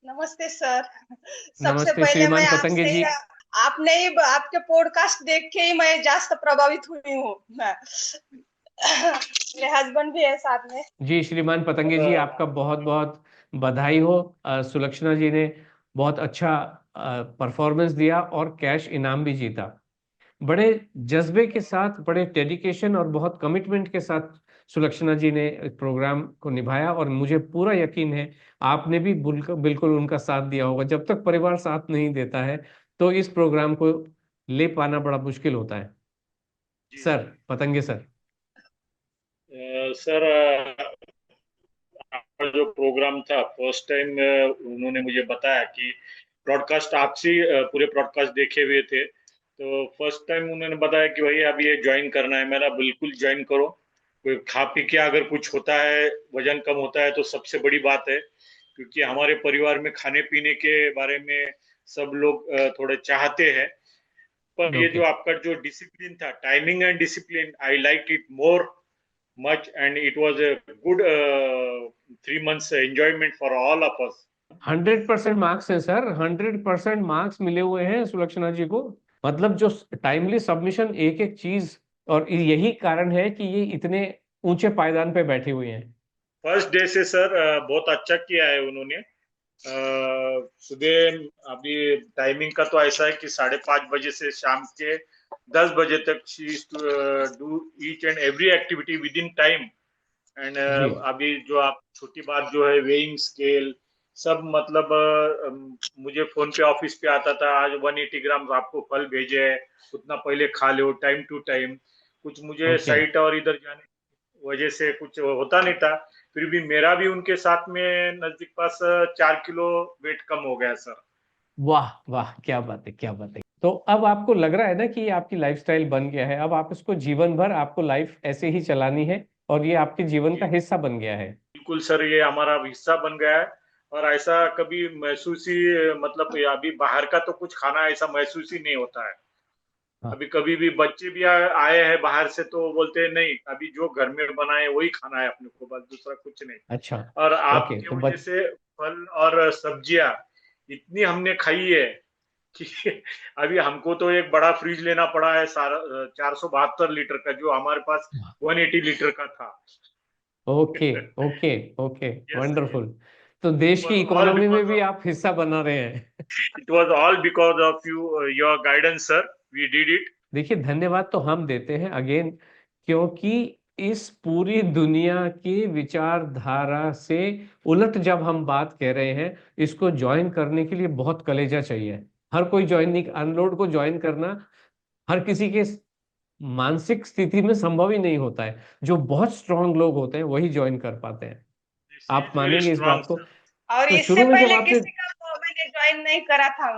नमस्ते सर। सबसे नमस्ते पहले मैं श्रीमान पतंगे आपसे जी। आपने ही आपके पॉडकास्ट देख के ही मैं ज्यादा प्रभावित हुई हूँ मैं। मेरे हस्बैंड भी है साथ में। जी श्रीमान पतंगे जी, और आपका बहुत बहुत बधाई हो। सुलक्षणा जी ने बहुत अच्छा परफॉर्मेंस दिया और कैश इनाम भी जीता। बड़े जज्बे के साथ, बड़े डेडिकेशन और बहुत कमिटमेंट के साथ सुलक्षणा जी ने इस प्रोग्राम को निभाया, और मुझे पूरा यकीन है आपने भी बिल्कुल बिल्कुल उनका साथ दिया होगा। जब तक परिवार साथ नहीं देता है तो इस प्रोग्राम को ले पाना बड़ा मुश्किल होता है। जी सर, सर। पतंगे सर। सर, आपका जो प्रोग्राम था फर्स्ट टाइम उन्होंने मुझे बताया कि ब्रॉडकास्ट आपसे पूरे ब्रॉडकास्ट देखे हुए थे। तो फर्स्ट टाइम उन्होंने बताया कि भाई अब ये ज्वाइन करना है। मेरा बिल्कुल ज्वाइन करो। कोई खा पी के अगर कुछ होता है, वजन कम होता है तो सबसे बड़ी बात है, क्योंकि हमारे परिवार में खाने पीने के बारे में सब लोग थोड़े चाहते हैं। पर ये जो ओके। आपका जो डिसिप्लिन था, timing and discipline, I like it more much, and it was a good 3 months enjoyment for all of us. 100% marks है सर, 100% मार्क्स मिले हुए हैं सुलक्षणा जी को। मतलब जो टाइमली सबमिशन, एक एक चीज, और यही कारण है कि ये इतने ऊंचे पायदान पे बैठे हुए हैं। फर्स्ट डे से सर बहुत अच्छा किया है उन्होंने। सुबह अभी टाइमिंग का तो ऐसा है कि 5:30 बजे से शाम के 10 बजे तक she do each and every activity within time. And जी। अभी जो आप छोटी बात जो है वेइंग स्केल, सब मतलब मुझे फोन पे ऑफिस पे आता था, आज 180 ग्राम आपको फल भेजे है, उतना पहले खा लो टाइम टू टाइम। कुछ मुझे ओके। साइट और इधर जाने की वजह से कुछ होता नहीं था, फिर भी मेरा भी उनके साथ में नजदीक पास 4 किलो वेट कम हो गया सर। वाह वाह, क्या बात है, क्या बात है। तो अब आपको लग रहा है ना कि ये आपकी लाइफस्टाइल बन गया है, अब आप इसको जीवन भर आपको लाइफ ऐसे ही चलानी है, और ये आपके जीवन का जी हिस्सा बन गया है। बिल्कुल सर, ये हमारा हिस्सा बन गया है। और ऐसा कभी महसूस ही, मतलब ये अभी बाहर का तो कुछ खाना ऐसा महसूस ही नहीं होता है। हाँ। अभी कभी भी बच्चे भी आए हैं बाहर से तो बोलते हैं नहीं, अभी जो घर में बना है वही खाना है अपने को, बस दूसरा कुछ नहीं। अच्छा। और ओके, आपके तो वजह से फल और सब्जियां इतनी हमने खाई है कि अभी हमको तो एक बड़ा फ्रिज लेना पड़ा है, सारा 472 लीटर का, जो हमारे पास 180 लीटर का था। Okay okay okay. Yes sir, wonderful. तो देश की वॉज ऑल इकोनॉमी में बिकॉज भी ऑफ, आप हिस्सा बना रहे हैं। It was all because of you, your guidance sir, we did it. देखिए, धन्यवाद तो हम देते हैं अगेन, क्योंकि इस पूरी दुनिया की विचारधारा से उलट जब हम बात कह रहे हैं, इसको ज्वाइन करने के लिए बहुत कलेजा चाहिए। हर कोई ज्वाइन नहीं, अनलोड को ज्वाइन करना हर किसी के मानसिक स्थिति में संभव ही नहीं होता है। जो बहुत स्ट्रांग लोग होते हैं वही ज्वाइन कर पाते हैं। शी आप इज वेरी मानेंगे इस बात को। स्ट्रांग। और तो इससे शुरू में जब पहले आपने, किसी का मैंने ज्वाइन नहीं करा था।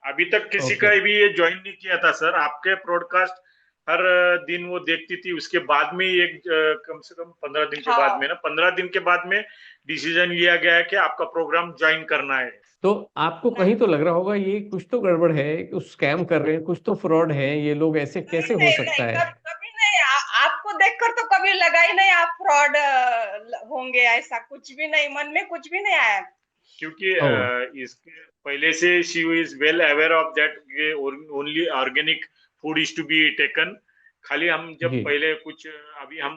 अभी तक किसी ओके। का भी ये ज्वाइन नहीं किया था सर। आपके ब्रॉडकास्ट हर दिन वो देखती थी, उसके बाद में ही एक कम से कम 15 दिन के बाद में, ना 15 दिन के बाद में डिसीजन लिया गया है कि आपका प्रोग्राम ज्वाइन करना है। तो आपको कहीं तो लग रहा होगा ये कुछ तो गड़बड़ है, कुछ स्कैम कर रहे हैं, कुछ तो फ्रॉड है, ये लोग ऐसे नहीं कैसे हो नहीं नहीं, सकता है। कभी नहीं। आपको देखकर तो कभी लगा ही नहीं आप फ्रॉड होंगे, ऐसा कुछ भी नहीं, मन में कुछ भी नहीं आया। क्योंकि ओ। इसके पहले से she is well aware of that, only organic food is to be taken. खाली हम जब जी। पहले कुछ, अभी हम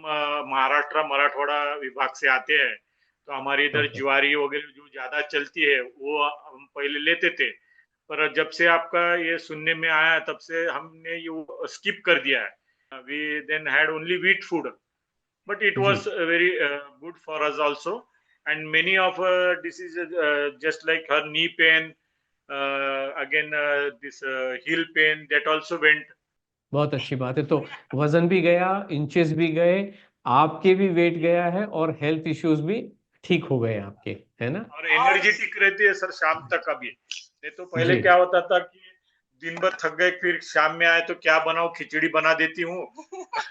महाराष्ट्र मराठवाड़ा विभाग से आते हैं, तो हमारे इधर ओके। ज्वारी वगैरह जो ज्यादा चलती है वो हम पहले लेते थे। पर जब से आपका ये सुनने में आया तब से हमने ये स्किप कर दिया है। We then had only wheat food, but it जी। was very good for us also. And many of diseases, just like her knee pain, again this heel pain, that also went. बहुत अच्छी बात है। तो वजन भी गया, इंचेस भी गए, आपके भी वेट गया है, और हेल्थ इश्यूज भी ठीक हो गए आपके, है ना। और एनर्जेटिक रहती है सर शाम तक। अभी नहीं तो पहले जी। क्या होता था कि दिन भर थक गए, फिर शाम में आए तो क्या बनाओ, खिचड़ी बना देती हूँ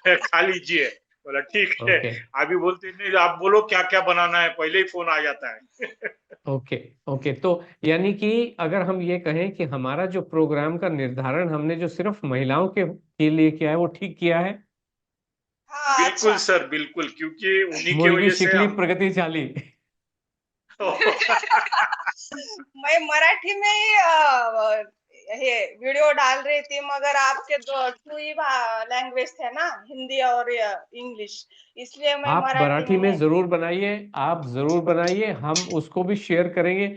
खा लीजिए। बोला ठीक है। ओके अभी बोलते नहीं, आप बोलो क्या क्या बनाना है, पहले ही फोन आ जाता है। Okay okay. तो यानी कि अगर हम ये कहें कि हमारा जो प्रोग्राम का निर्धारण हमने जो सिर्फ महिलाओं के लिए किया है, वो ठीक किया है। हाँ, बिल्कुल अच्छा सर, बिल्कुल, क्योंकि उन्हीं की मुर्गी वजह से शिकली हम। प्रगति चाली। मैं मराठी में ही ये वीडियो डाल रही थी, मगर आपके दो टू ही लैंग्वेज थे ना, हिंदी और इंग्लिश, इसलिए मैं आप मराठी मराठी में में नहीं। जरूर बनाइए, आप जरूर बनाइए, हम उसको भी शेयर करेंगे।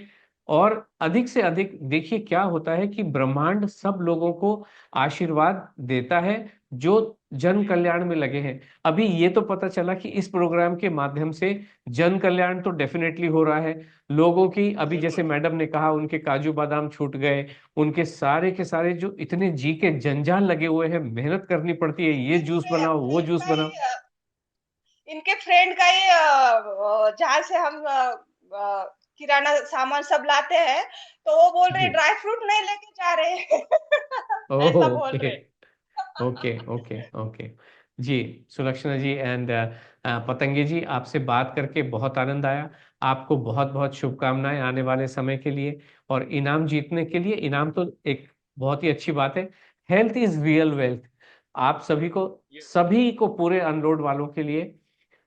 और अधिक से अधिक देखिए क्या होता है कि ब्रह्मांड सब लोगों को आशीर्वाद देता है जो जन कल्याण में लगे हैं। अभी ये तो पता चला कि इस प्रोग्राम के माध्यम से जन कल्याण तो डेफिनेटली हो रहा है लोगों की। अभी जैसे बिल्कुल। मैडम ने कहा उनके काजू बादाम छूट गए, उनके सारे के सारे जो इतने जी के जंजाल लगे हुए हैं, मेहनत करनी पड़ती है, ये जूस इनके बनाओ वो फ्रेंड जूस का बनाओ। ही इनके फ्रेंड का ही जहाँ से हम किराना सामान सब लाते हैं, तो वो बोल रहे जी। ड्राई फ्रूट नहीं लेके जा रहे हैं। ओह ऐसा बोल ओके रहे। Okay okay okay. जी सुलक्षणा जी एंड पतंगे जी, आपसे बात करके बहुत आनंद आया। आपको बहुत बहुत शुभकामनाएं आने वाले समय के लिए और इनाम जीतने के लिए। इनाम तो एक बहुत ही अच्छी बात है। Health is real wealth. आप यस सर। सभी को पूरे अनलोड वालों के लिए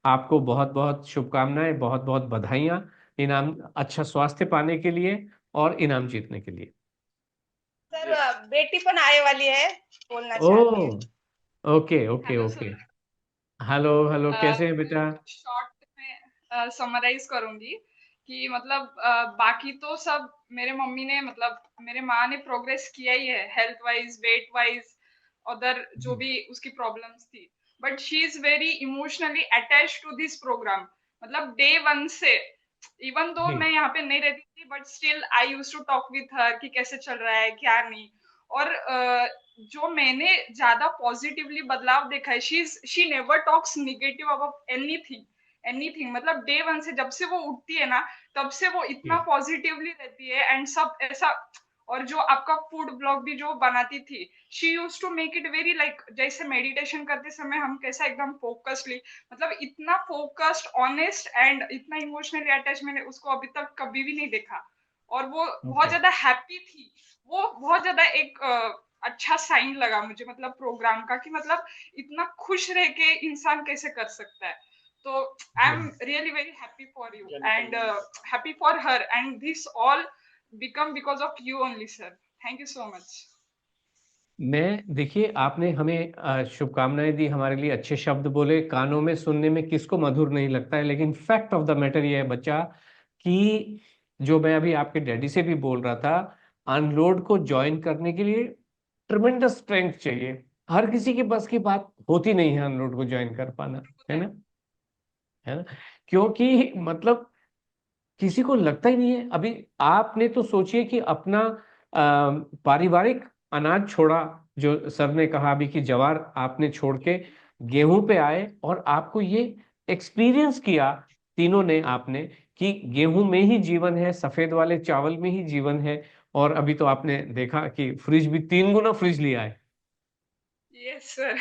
आपको बहुत बहुत शुभकामनाएं, बहुत बहुत बधाइयाँ इनाम, अच्छा स्वास्थ्य पाने के लिए और इनाम जीतने के लिए। Sir yes. बेटी पण आने वाली है, बोलना चाहती है। Oh okay okay hello okay. Sir. Hello hello, कैसे हैं बेटा? शॉर्ट में समराइज करूंगी कि मतलब बाकी तो सब मेरे मम्मी ने मतलब मेरे माँ ने प्रोग्रेस किया ही है, health wise, weight wise, other जो जी भी उसकी प्रॉब्लम्स थी। But she is very emotionally attach to this program, मतलब डे वन से। इवन दो जी मैं यहाँ पे नहीं रहती थी, but still I use to talk with her कि कैसे चल रहा है क्या नहीं। और जो मैंने ज्यादा पॉजिटिवली बदलाव देखा है, she never talks negative about anything. Anything मतलब डे वन से जब से वो उठती है ना, तब से वो इतना जी पॉजिटिवली रहती है एंड सब ऐसा। और जो आपका फूड ब्लॉग भी जो बनाती थी, she use to make it very like जैसे मेडिटेशन करते समय हम कैसा एकदम फोकस्डली, मतलब इतना फोकस्ड, ऑनेस्ट एंड इतना इमोशनली अटैच मैंने उसको अभी तक कभी भी नहीं देखा। और वो बहुत ओके। ज्यादा हैप्पी थी। वो बहुत ज्यादा एक अच्छा साइन लगा मुझे, मतलब प्रोग्राम का, कि मतलब इतना खुश रह के इंसान कैसे कर सकता है। तो आई जी am really very happy for you जन एंड कल्याण। Happy for her and this all become because of you only, sir. Thank you so much. मैं देखिए आपने हमें शुभकामनाएं दी, हमारे लिए अच्छे शब्द बोले, कानों में सुनने में किसको मधुर नहीं लगता है, लेकिन फैक्ट ऑफ द मैटर ये है बच्चा कि जो मैं अभी आपके डैडी से भी बोल रहा था, अनलोड को ज्वाइन करने के लिए ट्रमेंडस स्ट्रेंथ चाहिए। हर किसी के बस की बात होती नहीं है अनलोड को ज्वाइन कर पाना, है ना? है ना? क्योंकि मतलब किसी को लगता ही नहीं है। अभी आपने तो सोचिए कि अपना पारिवारिक अनाज छोड़ा, जो सर ने कहा अभी कि जवार आपने छोड़ के गेहूं पे आए, और आपको ये एक्सपीरियंस किया तीनों ने आपने कि गेहूं में ही जीवन है, सफेद वाले चावल में ही जीवन है। और अभी तो आपने देखा कि फ्रिज भी 3 गुना फ्रिज लिया है। Yes sir.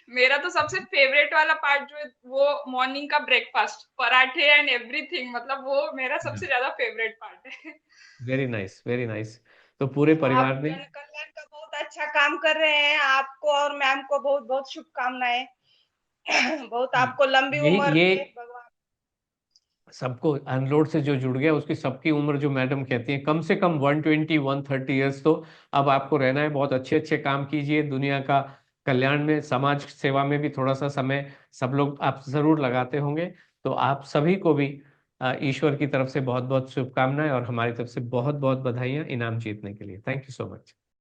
मेरा तो सबसे फेवरेट वाला पार्ट जो है वो मॉर्निंग का ब्रेकफास्ट, पराठे एंड एवरीथिंग, मतलब वो मेरा सबसे ज्यादा फेवरेट पार्ट है। Very nice very nice. तो पूरे आप परिवार ने। जन कल्याण का बहुत अच्छा काम कर रहे हैं, आपको और मैम को बहुत बहुत शुभकामनाएं। बहुत आपको लंबी ये उम्र ये दे भगवान। सबको अनलोड से जो जुड़ गया उसकी सबकी उम्र जो मैडम कहती है कम से कम 120 130 ईयर्स। तो अब आपको रहना है, बहुत अच्छे अच्छे काम कीजिए, दुनिया का कल्याण में, समाज सेवा में भी थोड़ा सा समय सब लोग आप जरूर लगाते होंगे। तो आप सभी को भी ईश्वर की तरफ से बहुत बहुत शुभकामनाएं और हमारी तरफ से बहुत बहुत बधाइयां इनाम जीतने के लिए। Thank you so much.